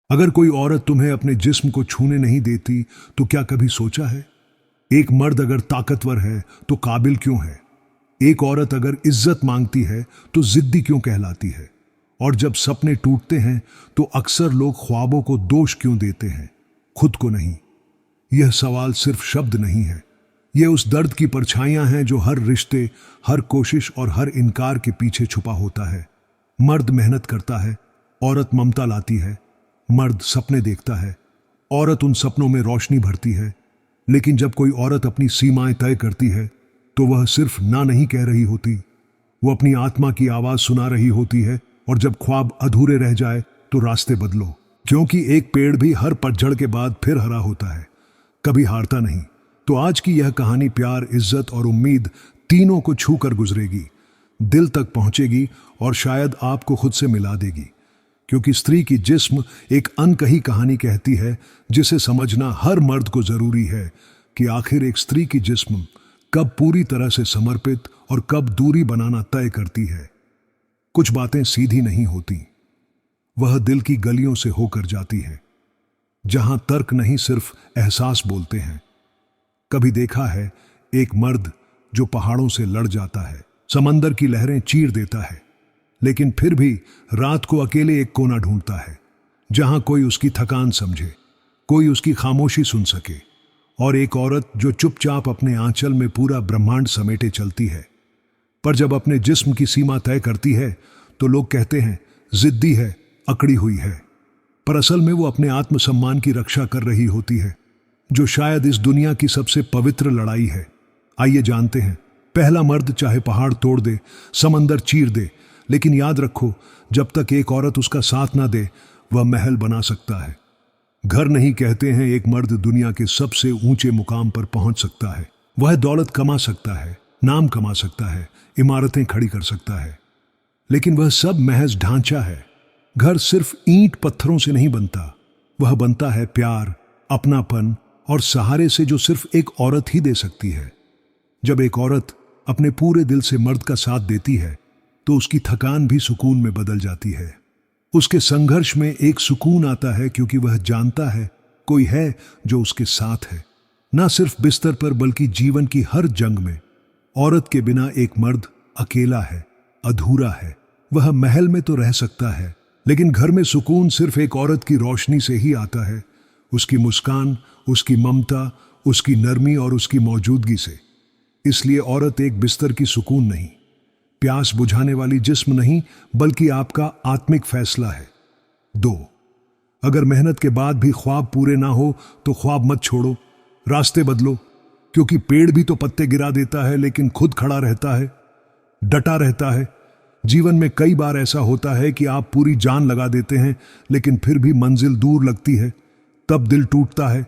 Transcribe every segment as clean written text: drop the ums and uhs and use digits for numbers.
अगर कोई औरत तुम्हें अपने जिस्म को छूने नहीं देती तो क्या कभी सोचा है, एक मर्द अगर ताकतवर है तो काबिल क्यों है? एक औरत अगर इज्जत मांगती है तो जिद्दी क्यों कहलाती है? और जब सपने टूटते हैं तो अक्सर लोग ख्वाबों को दोष क्यों देते हैं, खुद को नहीं? यह सवाल सिर्फ शब्द नहीं है, यह उस दर्द की परछाइयां हैं जो हर रिश्ते, हर कोशिश और हर इनकार के पीछे छुपा होता है। मर्द मेहनत करता है, औरत ममता लाती है। मर्द सपने देखता है, औरत उन सपनों में रोशनी भरती है। लेकिन जब कोई औरत अपनी सीमाएं तय करती है तो वह सिर्फ ना नहीं कह रही होती, वो अपनी आत्मा की आवाज सुना रही होती है। और जब ख्वाब अधूरे रह जाए तो रास्ते बदलो, क्योंकि एक पेड़ भी हर पतझड़ के बाद फिर हरा होता है, कभी हारता नहीं। तो आज की यह कहानी प्यार, इज्जत और उम्मीद तीनों को छू कर गुजरेगी, दिल तक पहुंचेगी और शायद आपको खुद से मिला देगी। क्योंकि स्त्री की जिस्म एक अनकही कहानी कहती है जिसे समझना हर मर्द को जरूरी है कि आखिर एक स्त्री की जिस्म कब पूरी तरह से समर्पित और कब दूरी बनाना तय करती है। कुछ बातें सीधी नहीं होती, वह दिल की गलियों से होकर जाती है, जहां तर्क नहीं सिर्फ एहसास बोलते हैं। कभी देखा है एक मर्द जो पहाड़ों से लड़ जाता है, समंदर की लहरें चीर देता है, लेकिन फिर भी रात को अकेले एक कोना ढूंढता है जहां कोई उसकी थकान समझे, कोई उसकी खामोशी सुन सके। और एक औरत जो चुपचाप अपने आंचल में पूरा ब्रह्मांड समेटे चलती है, पर जब अपने जिस्म की सीमा तय करती है तो लोग कहते हैं जिद्दी है, अकड़ी हुई है। पर असल में वो अपने आत्मसम्मान की रक्षा कर रही होती है, जो शायद इस दुनिया की सबसे पवित्र लड़ाई है। आइए जानते हैं। पहला मर्द चाहे पहाड़ तोड़ दे, समंदर चीर दे, लेकिन याद रखो, जब तक एक औरत उसका साथ ना दे वह महल बना सकता है, घर नहीं। कहते हैं एक मर्द दुनिया के सबसे ऊंचे मुकाम पर पहुंच सकता है। वह दौलत कमा सकता है, नाम कमा सकता है, इमारतें खड़ी कर सकता है, लेकिन वह सब महज ढांचा है। घर सिर्फ ईंट पत्थरों से नहीं बनता, वह बनता है प्यार, अपनापन और सहारे से, जो सिर्फ एक औरत ही दे सकती है। जब एक औरत अपने पूरे दिल से मर्द का साथ देती है तो उसकी थकान भी सुकून में बदल जाती है। उसके संघर्ष में एक सुकून आता है क्योंकि वह जानता है कोई है जो उसके साथ है, ना सिर्फ बिस्तर पर बल्कि जीवन की हर जंग में। औरत के बिना एक मर्द अकेला है, अधूरा है। वह महल में तो रह सकता है, लेकिन घर में सुकून सिर्फ एक औरत की रोशनी से ही आता है, उसकी मुस्कान, उसकी ममता, उसकी नरमी और उसकी मौजूदगी से। इसलिए औरत एक बिस्तर की सुकून नहीं, प्यास बुझाने वाली जिस्म नहीं, बल्कि आपका आत्मिक फैसला है। 2, अगर मेहनत के बाद भी ख्वाब पूरे ना हो तो ख्वाब मत छोड़ो, रास्ते बदलो। क्योंकि पेड़ भी तो पत्ते गिरा देता है लेकिन खुद खड़ा रहता है, डटा रहता है। जीवन में कई बार ऐसा होता है कि आप पूरी जान लगा देते हैं लेकिन फिर भी मंजिल दूर लगती है, तब दिल टूटता है,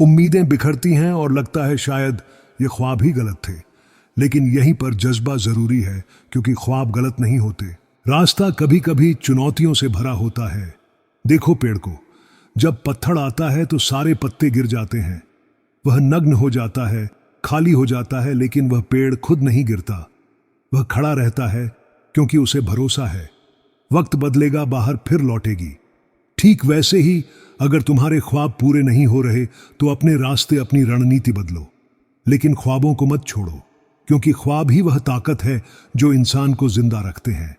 उम्मीदें बिखरती हैं और लगता है शायद ये ख्वाब ही गलत थे। लेकिन यहीं पर जज्बा जरूरी है, क्योंकि ख्वाब गलत नहीं होते। रास्ता कभी कभी चुनौतियों से भरा होता है। देखो पेड़ को, जब पत्थर आता है तो सारे पत्ते गिर जाते हैं, वह नग्न हो जाता है, खाली हो जाता है, लेकिन वह पेड़ खुद नहीं गिरता, वह खड़ा रहता है क्योंकि उसे भरोसा है वक्त बदलेगा, बाहर फिर लौटेगी। ठीक वैसे ही अगर तुम्हारे ख्वाब पूरे नहीं हो रहे तो अपने रास्ते, अपनी रणनीति बदलो, लेकिन ख्वाबों को मत छोड़ो, क्योंकि ख्वाब ही वह ताकत है जो इंसान को जिंदा रखते हैं।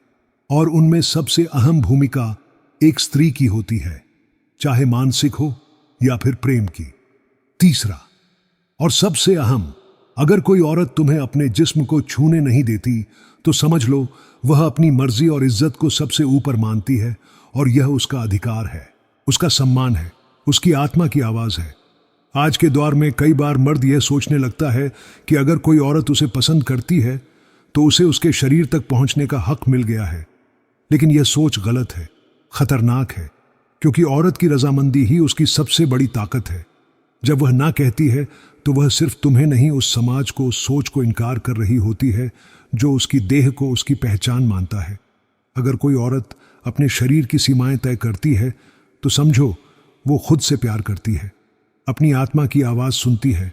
और उनमें सबसे अहम भूमिका एक स्त्री की होती है, चाहे मानसिक हो या फिर प्रेम की। तीसरा और सबसे अहम, अगर कोई औरत तुम्हें अपने जिस्म को छूने नहीं देती तो समझ लो वह अपनी मर्जी और इज्जत को सबसे ऊपर मानती है, और यह उसका अधिकार है, उसका सम्मान है, उसकी आत्मा की आवाज है। आज के दौर में कई बार मर्द यह सोचने लगता है कि अगर कोई औरत उसे पसंद करती है तो उसे उसके शरीर तक पहुंचने का हक मिल गया है। लेकिन यह सोच गलत है, खतरनाक है, क्योंकि औरत की रजामंदी ही उसकी सबसे बड़ी ताकत है। जब वह ना कहती है तो वह सिर्फ तुम्हें नहीं, उस समाज को, उस सोच को इनकार कर रही होती है जो उसकी देह को उसकी पहचान मानता है। अगर कोई औरत अपने शरीर की सीमाएं तय करती है तो समझो वो खुद से प्यार करती है, अपनी आत्मा की आवाज सुनती है।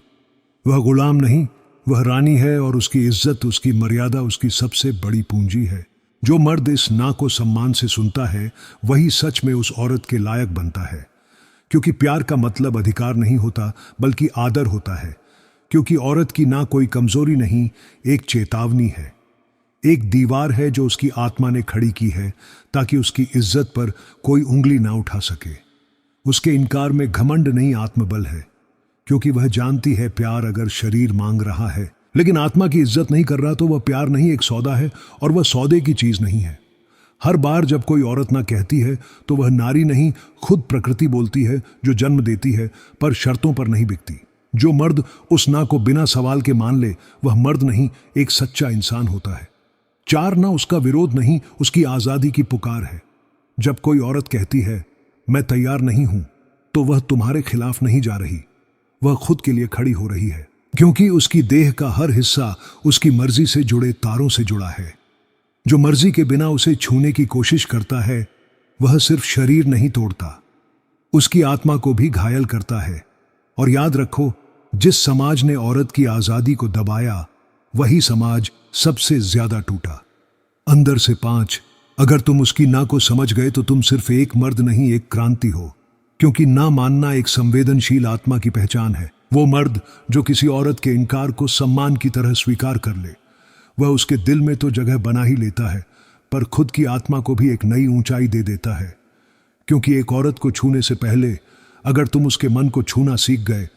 वह गुलाम नहीं, वह रानी है, और उसकी इज्जत, उसकी मर्यादा उसकी सबसे बड़ी पूंजी है। जो मर्द इस ना को सम्मान से सुनता है वही सच में उस औरत के लायक बनता है, क्योंकि प्यार का मतलब अधिकार नहीं होता बल्कि आदर होता है। क्योंकि औरत की ना कोई कमजोरी नहीं, एक चेतावनी है, एक दीवार है जो उसकी आत्मा ने खड़ी की है ताकि उसकी इज्जत पर कोई उंगली ना उठा सके। उसके इनकार में घमंड नहीं, आत्मबल है, क्योंकि वह जानती है प्यार अगर शरीर मांग रहा है लेकिन आत्मा की इज्जत नहीं कर रहा तो वह प्यार नहीं, एक सौदा है, और वह सौदे की चीज नहीं है। हर बार जब कोई औरत ना कहती है तो वह नारी नहीं, खुद प्रकृति बोलती है जो जन्म देती है पर शर्तों पर नहीं बिकती। जो मर्द उस ना को बिना सवाल के मान ले वह मर्द नहीं, एक सच्चा इंसान होता है। चार ना उसका विरोध नहीं, उसकी आजादी की पुकार है। जब कोई औरत कहती है मैं तैयार नहीं हूं तो वह तुम्हारे खिलाफ नहीं जा रही, वह खुद के लिए खड़ी हो रही है, क्योंकि उसकी देह का हर हिस्सा उसकी मर्जी से जुड़े तारों से जुड़ा है। जो मर्जी के बिना उसे छूने की कोशिश करता है वह सिर्फ शरीर नहीं तोड़ता, उसकी आत्मा को भी घायल करता है। और याद रखो, जिस समाज ने औरत की आजादी को दबाया वही समाज सबसे ज्यादा टूटा। अंदर से 5, अगर तुम उसकी ना को समझ गए तो तुम सिर्फ एक मर्द नहीं, एक क्रांति हो, क्योंकि ना मानना एक संवेदनशील आत्मा की पहचान है। वो मर्द जो किसी औरत के इनकार को सम्मान की तरह स्वीकार कर ले, वह उसके दिल में तो जगह बना ही लेता है पर खुद की आत्मा को भी एक नई ऊंचाई दे देता है। क्योंकि एक औरत को छूने से पहले अगर तुम उसके मन को छूना सीख गए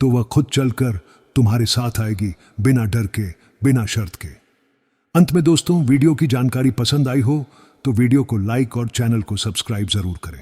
तो वह खुद चलकर तुम्हारे साथ आएगी, बिना डर के, बिना शर्त के। अंत में दोस्तों, वीडियो की जानकारी पसंद आई हो तो वीडियो को लाइक और चैनल को सब्सक्राइब जरूर करें।